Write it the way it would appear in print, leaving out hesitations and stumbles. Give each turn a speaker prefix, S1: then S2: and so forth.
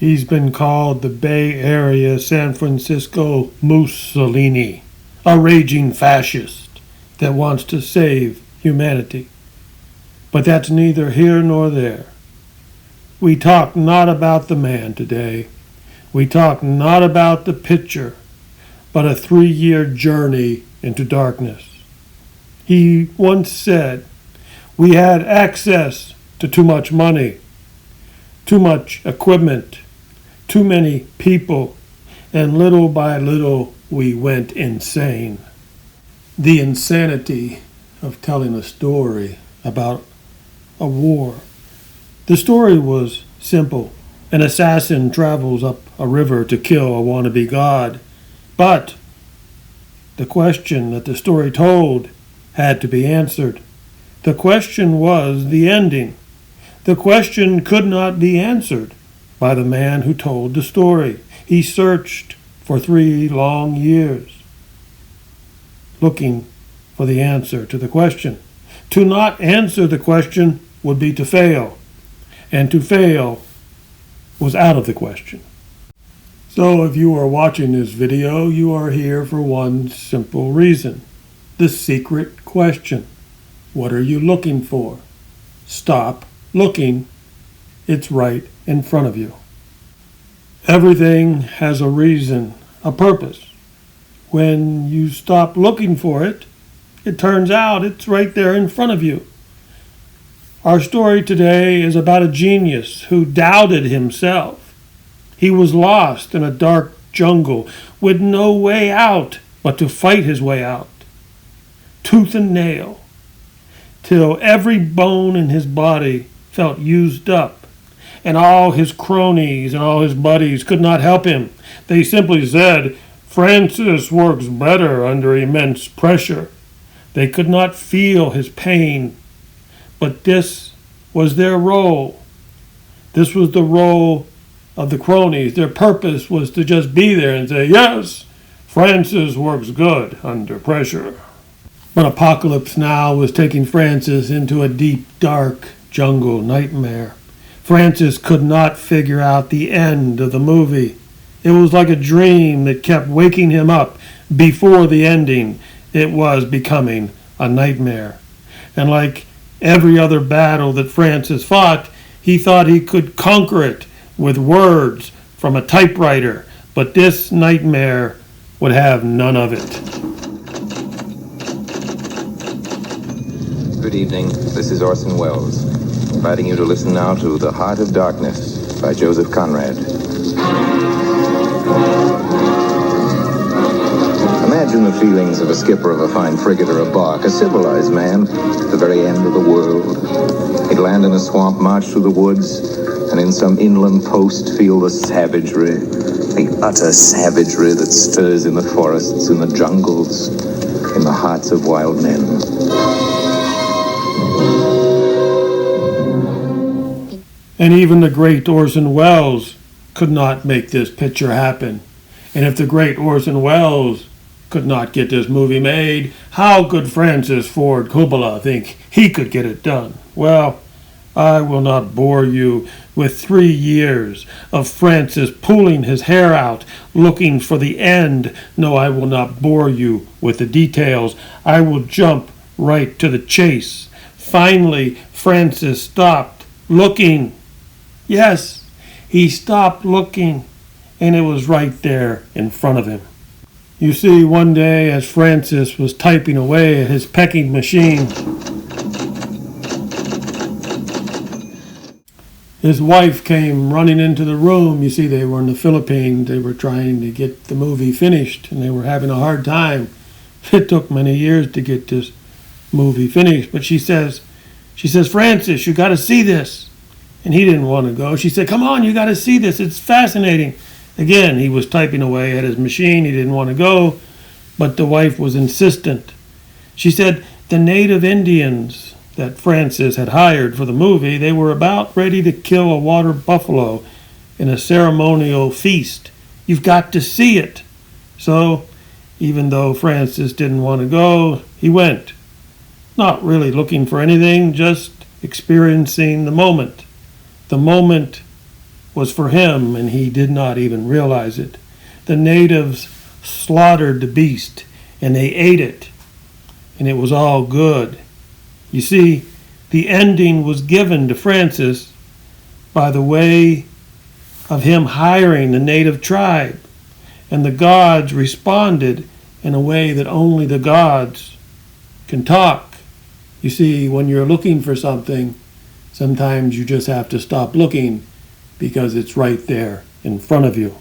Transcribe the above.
S1: He's been called the Bay Area San Francisco Mussolini, a raging fascist that wants to save humanity. But that's neither here nor there. We talk not about the man today. We talk not about the picture, but a 3-year journey into darkness. He once said, "We had access to too much money, too much equipment, too many people, and little by little we went insane." The insanity of telling a story about a war. The story was simple. An assassin travels up a river to kill a wannabe god. But the question that the story told had to be answered. The question was the ending. The question could not be answered by the man who told the story. He searched for 3 long years, looking for the answer to the question. To not answer the question would be to fail, and to fail was out of the question. So if you are watching this video, you are here for one simple reason. The secret question. What are you looking for? Stop looking. It's right in front of you. Everything has a reason, a purpose. When you stop looking for it, it turns out it's right there in front of you. Our story today is about a genius who doubted himself. He was lost in a dark jungle with no way out but to fight his way out, tooth and nail, till every bone in his body felt used up, and all his cronies and all his buddies could not help him. They simply said, "Francis works better under immense pressure." They could not feel his pain, but this was their role. This was the role of the cronies. Their purpose was to just be there and say, "Yes, Francis works good under pressure." But Apocalypse Now was taking Francis into a deep, dark jungle nightmare. Francis could not figure out the end of the movie. It was like a dream that kept waking him up before the ending. It was becoming a nightmare. And like every other battle that Francis fought, he thought he could conquer it with words from a typewriter. But this nightmare would have none of it.
S2: Good evening. This is Orson Welles, inviting you to listen now to The Heart of Darkness by Joseph Conrad. Imagine the feelings of a skipper of a fine frigate or a bark, a civilized man at the very end of the world. He'd land in a swamp, march through the woods, and in some inland post feel the savagery, the utter savagery that stirs in the forests, in the jungles, in the hearts of wild men.
S1: And even the great Orson Welles could not make this picture happen. And if the great Orson Welles could not get this movie made, how could Francis Ford Coppola think he could get it done? Well, I will not bore you with 3 years of Francis pulling his hair out, looking for the end. No, I will not bore you with the details. I will jump right to the chase. Finally, Francis stopped looking. Yes, he stopped looking, and it was right there in front of him. You see, one day as Francis was typing away at his pecking machine, his wife came running into the room. You see, they were in the Philippines. They were trying to get the movie finished, and they were having a hard time. It took many years to get this movie finished. But she says, "Francis, you got to see this." And he didn't want to go. She said, "Come on, you got to see this. It's fascinating." Again, he was typing away at his machine. He didn't want to go, but the wife was insistent. She said the native Indians that Francis had hired for the movie, they were about ready to kill a water buffalo in a ceremonial feast. You've got to see it. So, even though Francis didn't want to go, he went. Not really looking for anything, just experiencing the moment. The moment was for him, and he did not even realize it. The natives slaughtered the beast, and they ate it, and it was all good. You see, the ending was given to Francis by the way of him hiring the native tribe, and the gods responded in a way that only the gods can talk. You see, when you're looking for something, sometimes you just have to stop looking because it's right there in front of you.